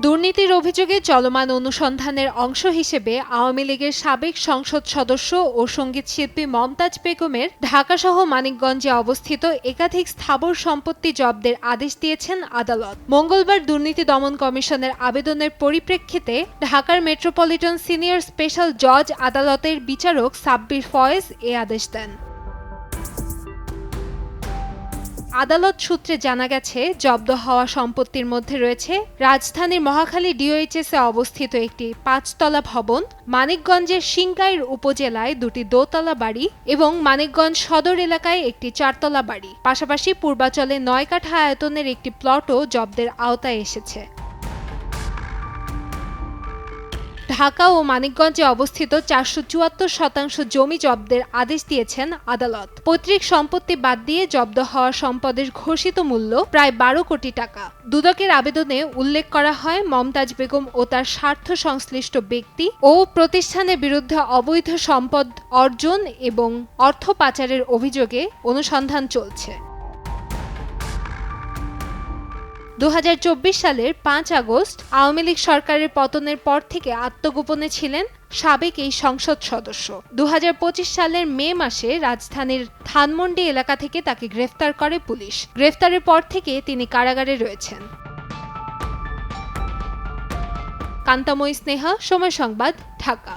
দুর্নীতির অভিযোগে চলমান অনুসন্ধানের অংশ হিসেবে আওয়ামী লীগের সাবেক সংসদ সদস্য ও সঙ্গীতশিল্পী মমতাজ বেগমের ঢাকাসহ মানিকগঞ্জে অবস্থিত একাধিক স্থাবর সম্পত্তি জব্দের আদেশ দিয়েছেন আদালত। মঙ্গলবার দুর্নীতি দমন কমিশনের আবেদনের পরিপ্রেক্ষিতে ঢাকার মেট্রোপলিটন সিনিয়র স্পেশাল জজ আদালতের বিচারক সাব্বির ফয়েজ এ আদেশ দেন। আদালত সূত্রে জানা গেছে, জব্দ হওয়া সম্পত্তির মধ্যে রয়েছে রাজধানীর মহাখালী ডিওএইচএসে অবস্থিত একটি ৫তলা ভবন, মানিকগঞ্জের সিংগাইর উপজেলায় ২টি দোতলা বাড়ি এবং মানিকগঞ্জ সদর এলাকায় একটি ৪তলা বাড়ি। পাশাপাশি পূর্বাচলে ৯ কাঠা আয়তনের একটি প্লটও জব্দের আওতায় এসেছে। ঢাকা ও মানিকগঞ্জে অবস্থিত ৪৭৪% জমি জব্দের আদেশ দিয়েছেন আদালত। পৈতৃক সম্পত্তি বাদ দিয়ে জব্দ হওয়া সম্পদের ঘোষিত মূল্য প্রায় ১২ কোটি টাকা। দুদকের আবেদনে উল্লেখ করা হয়, মমতাজ বেগম ও তার স্বার্থ সংশ্লিষ্ট ব্যক্তি ও প্রতিষ্ঠানের বিরুদ্ধে অবৈধ সম্পদ অর্জন এবং অর্থ পাচারের অভিযোগে অনুসন্ধান চলছে। ২০২৪ সালের ৫ আগস্ট আওয়ামী লীগ সরকারের পতনের পর থেকে আত্মগোপনে ছিলেন সাবেক এই সংসদ সদস্য। ২০২৫ সালের মে মাসে রাজধানীর ধানমন্ডি এলাকা থেকে তাকে গ্রেফতার করে পুলিশ। গ্রেফতারের পর থেকে তিনি কারাগারে রয়েছেন। কান্তাময়ী স্নেহা, সময় সংবাদ, ঢাকা।